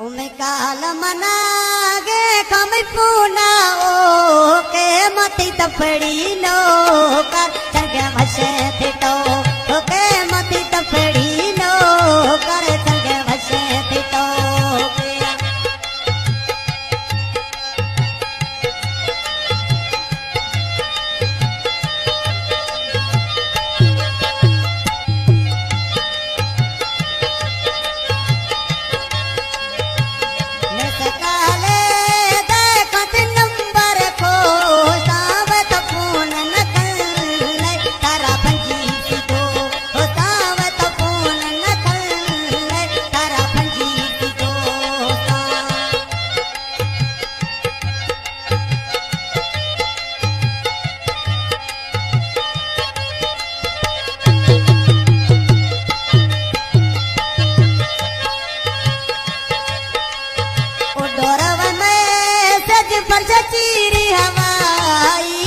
उमे काल मनागे कम पूना ओ के मती तपड़ी नो कर संगे वसे थिटो ओ के मती तपड़ी नो कर संगे वसे थिटो पर चीरी हवाई